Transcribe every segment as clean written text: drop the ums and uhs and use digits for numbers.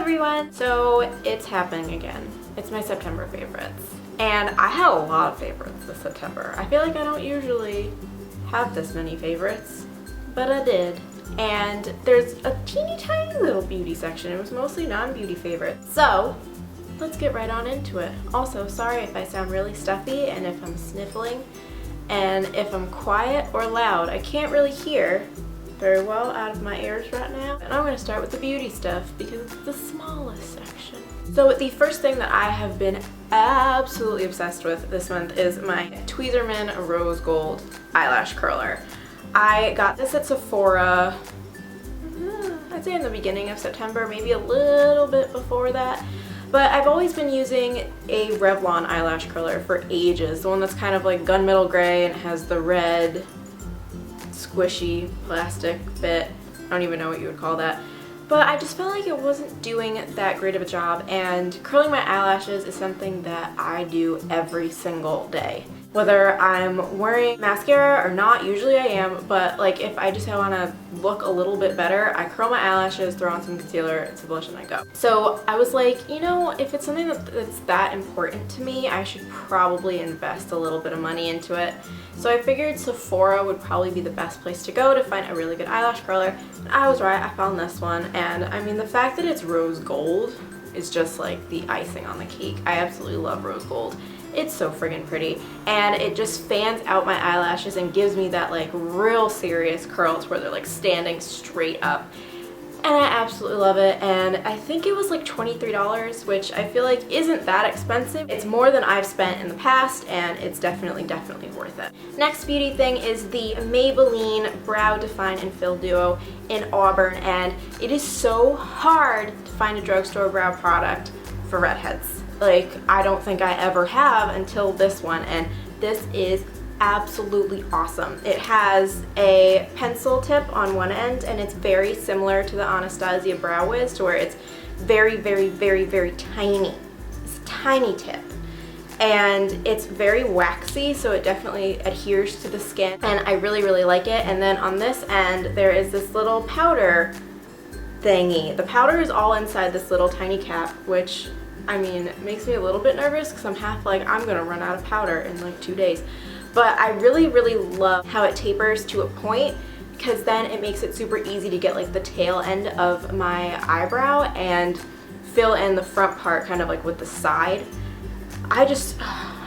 everyone! So it's happening again. It's my September favorites. And I had a lot of favorites this September. I feel like I don't usually have this many favorites, but I did. And there's a teeny tiny little beauty section. It was mostly non-beauty favorites. So let's get right on into it. Also, sorry if I sound really stuffy and if I'm sniffling and if I'm quiet or loud. I can't really hear very well out of my ears right now. And I'm going to start with the beauty stuff because it's the smallest section. So the first thing that I have been absolutely obsessed with this month is my Tweezerman Rose Gold Eyelash Curler. I got this at Sephora, I'd say in the beginning of September, maybe a little bit before that. But I've always been using a Revlon eyelash curler for ages. The one that's kind of like gunmetal gray and has the red squishy plastic bit. I don't even know what you would call that. But I just felt like it wasn't doing that great of a job, and curling my eyelashes is something that I do every single day. Whether I'm wearing mascara or not, usually I am, but like if I just want to look a little bit better, I curl my eyelashes, throw on some concealer, some blush, and I go. So I was like, you know, if it's something that's that important to me, I should probably invest a little bit of money into it. So I figured Sephora would probably be the best place to go to find a really good eyelash curler. And I was right, I found this one, and I mean the fact that it's rose gold is just like the icing on the cake. I absolutely love rose gold. It's so friggin' pretty, and it just fans out my eyelashes and gives me that like real serious curls where they're like standing straight up. And I absolutely love it, and I think it was like $23, which I feel like isn't that expensive. It's more than I've spent in the past, and it's definitely worth it. Next beauty thing is the Maybelline Brow Define and Fill Duo in Auburn, and it is so hard to find a drugstore brow product for redheads. Like, I don't think I ever have until this one, and this is absolutely awesome. It has a pencil tip on one end, and it's very similar to the Anastasia Brow Wiz, to where it's very tiny. It's a tiny tip. And it's very waxy, so it definitely adheres to the skin, and I really like it. And then on this end, there is this little powder thingy. The powder is all inside this little tiny cap, which, I mean, it makes me a little bit nervous because I'm half like, I'm gonna run out of powder in like 2 days. But I really love how it tapers to a point, because then it makes it super easy to get like the tail end of my eyebrow and fill in the front part kind of like with the side. I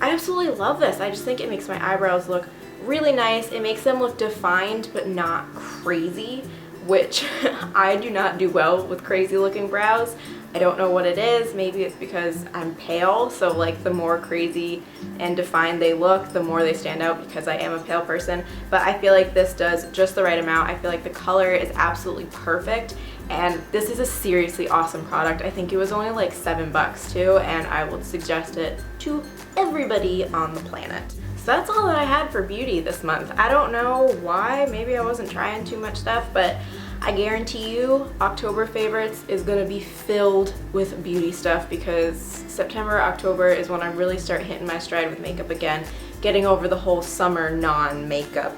absolutely love this. I just think it makes my eyebrows look really nice. It makes them look defined but not crazy, which I do not do well with crazy looking brows. I don't know what it is. Maybe it's because I'm pale, so like the more crazy and defined they look, the more they stand out because I am a pale person. But I feel like this does just the right amount. I feel like the color is absolutely perfect, and this is a seriously awesome product. I think it was only like $7 too, and I would suggest it to everybody on the planet. So that's all that I had for beauty this month. I don't know why, maybe I wasn't trying too much stuff, but I guarantee you October favorites is gonna be filled with beauty stuff, because September, October is when I really start hitting my stride with makeup again, getting over the whole summer non-makeup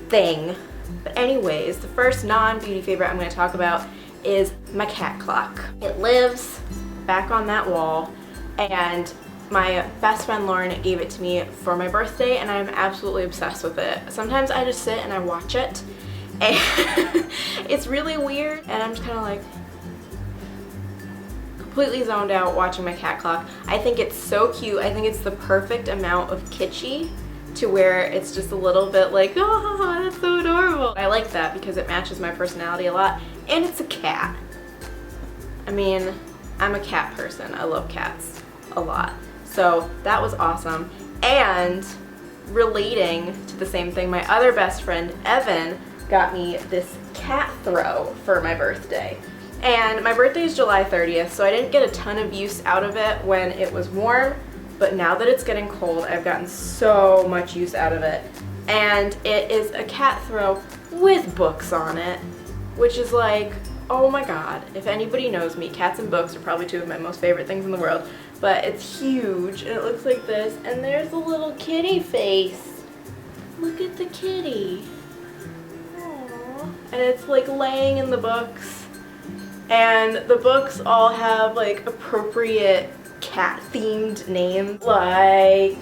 thing. But anyways, the first non-beauty favorite I'm gonna talk about is my cat clock. It lives back on that wall, and my best friend Lauren gave it to me for my birthday, and I'm absolutely obsessed with it. Sometimes I just sit and I watch it, and it's really weird, and I'm just kind of like completely zoned out watching my cat clock. I think it's so cute. I think it's the perfect amount of kitschy to where it's just a little bit like, oh, that's so adorable. I like that because it matches my personality a lot, and it's a cat. I mean, I'm a cat person. I love cats a lot. So that was awesome. And relating to the same thing, my other best friend, Evan, got me this cat throw for my birthday. And my birthday is July 30th, so I didn't get a ton of use out of it when it was warm, but now that it's getting cold, I've gotten so much use out of it. And it is a cat throw with books on it, which is like, oh my god. If anybody knows me, cats and books are probably two of my most favorite things in the world. But it's huge, and it looks like this, and there's a little kitty face. Look at the kitty. Aww. And it's like laying in the books. And the books all have like appropriate cat themed names, like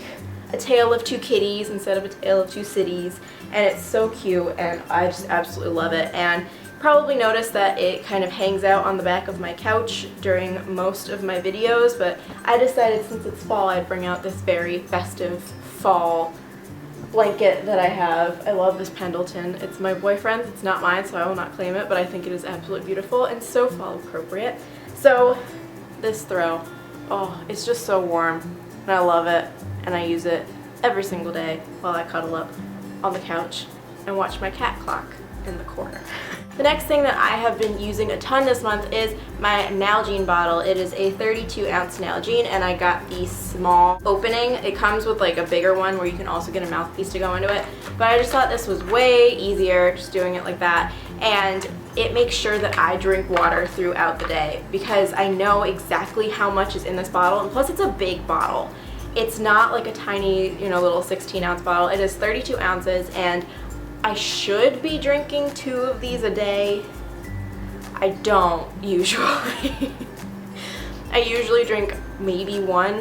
A Tale of Two Kitties instead of A Tale of Two Cities, and it's so cute and I just absolutely love it. And probably noticed that it kind of hangs out on the back of my couch during most of my videos, but I decided since it's fall I'd bring out this very festive fall blanket that I have. I love this Pendleton. It's my boyfriend's, it's not mine, so I will not claim it, but I think it is absolutely beautiful and so fall appropriate. So this throw, oh, it's just so warm and I love it, and I use it every single day while I cuddle up on the couch and watch my cat clock in the corner. The next thing that I have been using a ton this month is my Nalgene bottle. It is a 32-ounce Nalgene, and I got the small opening. It comes with like a bigger one where you can also get a mouthpiece to go into it, but I just thought this was way easier just doing it like that, and it makes sure that I drink water throughout the day because I know exactly how much is in this bottle, and plus it's a big bottle. It's not like a tiny, little 16-ounce bottle. It is 32 ounces, and I should be drinking 2 of these a day. I don't usually. I usually drink maybe 1,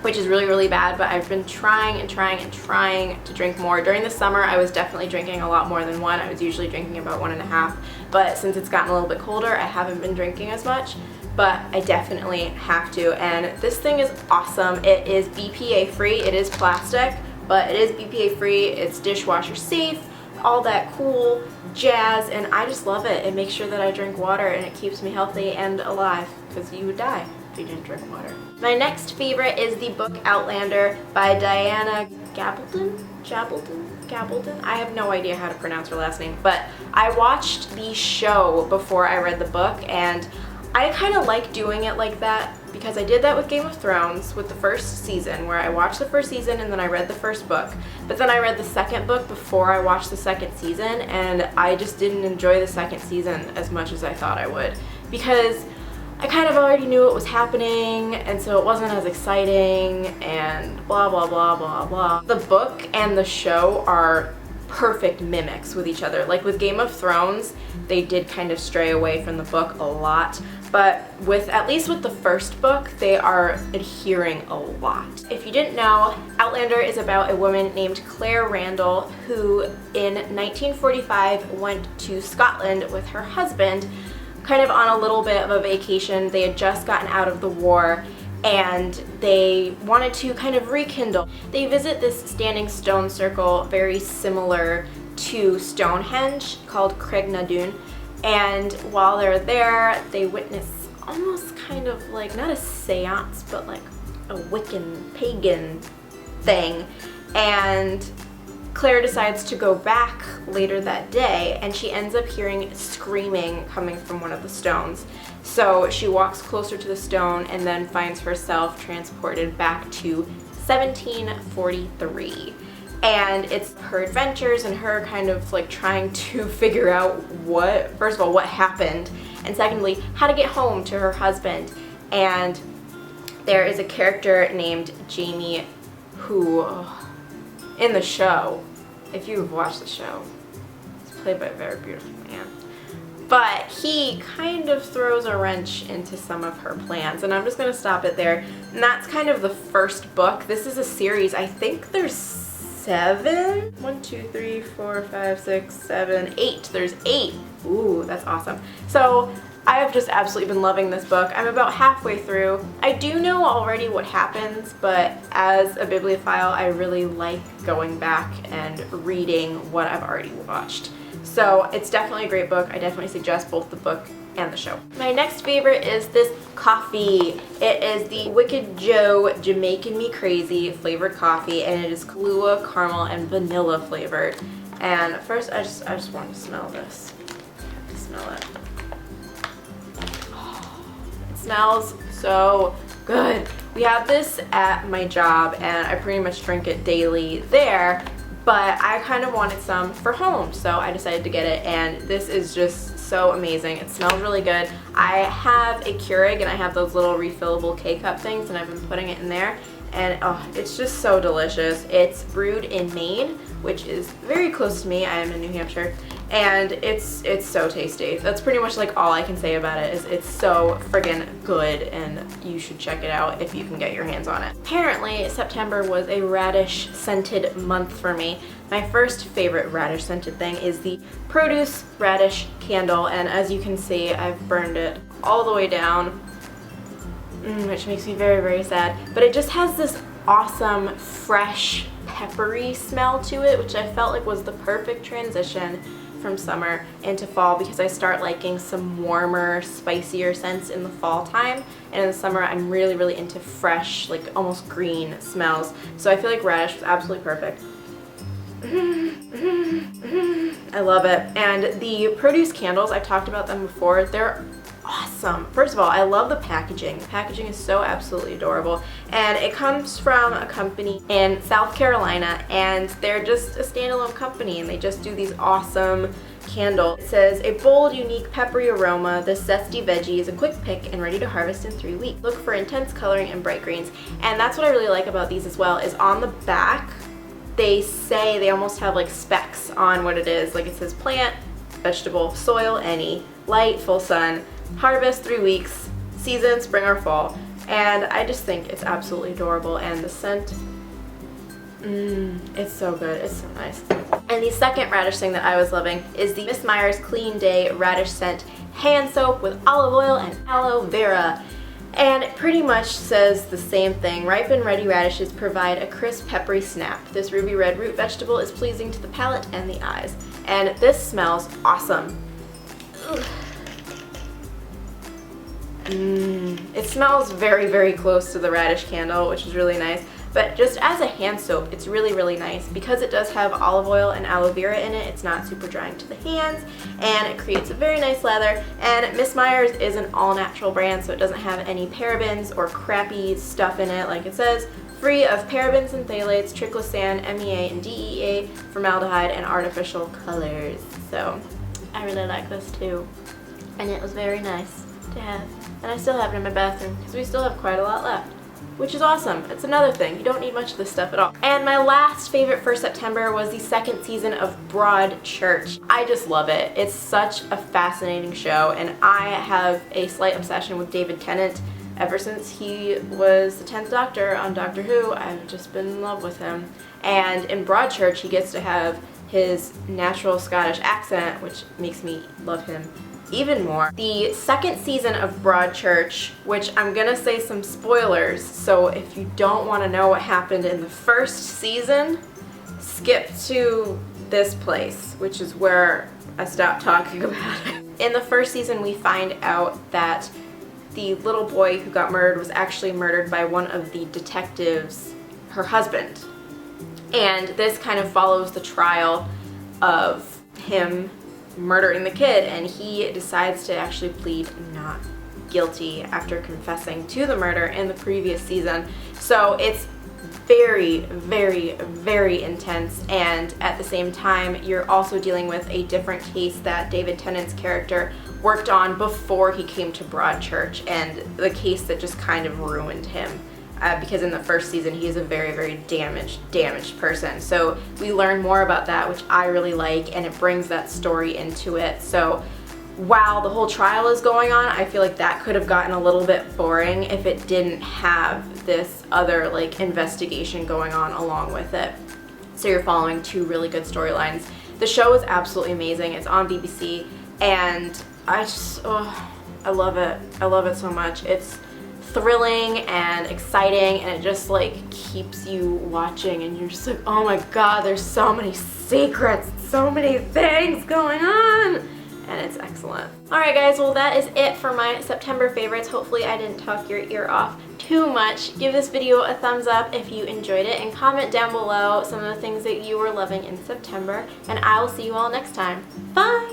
which is really, really bad, but I've been trying to drink more. During the summer, I was definitely drinking a lot more than 1. I was usually drinking about 1.5, but since it's gotten a little bit colder, I haven't been drinking as much, but I definitely have to. And this thing is awesome. It is BPA free. It is plastic, but it is BPA free. It's dishwasher safe, all that cool jazz, and I just love it. It makes sure that I drink water and it keeps me healthy and alive, because you would die if you didn't drink water. My next favorite is the book Outlander by Diana Gabaldon? I have no idea how to pronounce her last name, but I watched the show before I read the book, and I kind of like doing it like that because I did that with Game of Thrones with the first season, where I watched the first season and then I read the first book, but then I read the second book before I watched the second season, and I just didn't enjoy the second season as much as I thought I would because I kind of already knew what was happening, and so it wasn't as exciting and blah blah blah blah blah. The book and the show are perfect mimics with each other. Like with Game of Thrones, they did kind of stray away from the book a lot, but at least with the first book, they are adhering a lot. If you didn't know, Outlander is about a woman named Claire Randall who in 1945 went to Scotland with her husband, kind of on a little bit of a vacation. They had just gotten out of the war and they wanted to kind of rekindle. They visit this standing stone circle very similar to Stonehenge called Craignadoon, and while they're there they witness almost kind of like, not a seance, but like a Wiccan pagan thing, and Claire decides to go back later that day and she ends up hearing screaming coming from one of the stones. So she walks closer to the stone and then finds herself transported back to 1743. And it's her adventures and her kind of like trying to figure out first of all, what happened, and secondly, how to get home to her husband. And there is a character named Jamie who, in the show, if you've watched the show, it's played by a very beautiful man, but he kind of throws a wrench into some of her plans, and I'm just going to stop it there. And that's kind of the first book. This is a series. I think there's 7? 1, 2, 3, 4, 5, 6, 7, 8. There's 8. Ooh, that's awesome. So I have just absolutely been loving this book. I'm about halfway through. I do know already what happens, but as a bibliophile, I really like going back and reading what I've already watched. So it's definitely a great book. I definitely suggest both the book and the show. My next favorite is this coffee. It is the Wicked Joe Jamaican Me Crazy flavored coffee, and it is Kahlua, caramel, and vanilla flavored. And first, I just want to smell this. Smell it. It smells so good. We have this at my job, and I pretty much drink it daily there, but I kind of wanted some for home, so I decided to get it, and this is just so amazing. It smells really good. I have a Keurig, and I have those little refillable K-cup things, and I've been putting it in there, and oh, it's just so delicious. It's brewed in Maine, which is very close to me. I am in New Hampshire, and it's so tasty. That's pretty much like all I can say about it. Is it's so friggin' good, and you should check it out if you can get your hands on it. Apparently September was a radish scented month for me. My first favorite radish scented thing is the produce radish candle, and as you can see, I've burned it all the way down, which makes me very, very sad. But it just has this awesome, fresh, peppery smell to it, which I felt like was the perfect transition from summer into fall, because I start liking some warmer, spicier scents in the fall time, and in the summer I'm really, really into fresh, like almost green smells. So I feel like radish was absolutely perfect. I love it. And the produce candles, I've talked about them before, they're awesome. First of all, I love the packaging. The packaging is so absolutely adorable, and it comes from a company in South Carolina, and they're just a standalone company, and they just do these awesome candles. It says, a bold, unique, peppery aroma. This zesty veggie is a quick pick and ready to harvest in 3 weeks. Look for intense coloring and bright greens. And that's what I really like about these as well, is on the back they say, they almost have like specs on what it is. Like it says plant, vegetable, soil, any, light, full sun, harvest 3 weeks, season, spring or fall. And I just think it's absolutely adorable, and the scent, it's so good, it's so nice. And the second radish thing that I was loving is the Miss Meyer's Clean Day Radish Scent Hand Soap with olive oil and aloe vera. And it pretty much says the same thing. Ripe and ready radishes provide a crisp, peppery snap. This ruby red root vegetable is pleasing to the palate and the eyes. And this smells awesome. It smells very, very close to the radish candle, which is really nice. But just as a hand soap, it's really, really nice because it does have olive oil and aloe vera in it. It's not super drying to the hands, and it creates a very nice lather. And Miss Meyer's is an all-natural brand, so it doesn't have any parabens or crappy stuff in it, like it says. Free of parabens and phthalates, triclosan, MEA, and DEA, formaldehyde, and artificial colors. So I really like this too, and it was very nice to have. And I still have it in my bathroom because we still have quite a lot left, which is awesome. It's another thing. You don't need much of this stuff at all. And my last favorite for September was the second season of Broadchurch. I just love it. It's such a fascinating show, and I have a slight obsession with David Tennant. Ever since he was the 10th Doctor on Doctor Who, I've just been in love with him. And in Broadchurch, he gets to have his natural Scottish accent, which makes me love him even more. The second season of Broadchurch, which I'm gonna say some spoilers, so if you don't want to know what happened in the first season, skip to this place, which is where I stopped talking about it. In the first season, we find out that the little boy who got murdered was actually murdered by one of the detectives, her husband. And this kind of follows the trial of him murdering the kid, and he decides to actually plead not guilty after confessing to the murder in the previous season. So it's very, very, very intense, and at the same time you're also dealing with a different case that David Tennant's character worked on before he came to Broadchurch, and the case that just kind of ruined him. Because in the first season he is a very, very damaged person. So we learn more about that, which I really like, and it brings that story into it. So while the whole trial is going on, I feel like that could have gotten a little bit boring if it didn't have this other like investigation going on along with it. So you're following two really good storylines. The show is absolutely amazing. It's on BBC, and I love it. I love it so much. It's thrilling and exciting, and it just like keeps you watching, and you're just like, oh my god, there's so many secrets, so many things going on, and it's excellent. Alright guys, well that is it for my September favorites. Hopefully I didn't talk your ear off too much. Give this video a thumbs up if you enjoyed it, and comment down below some of the things that you were loving in September, and I will see you all next time. Bye!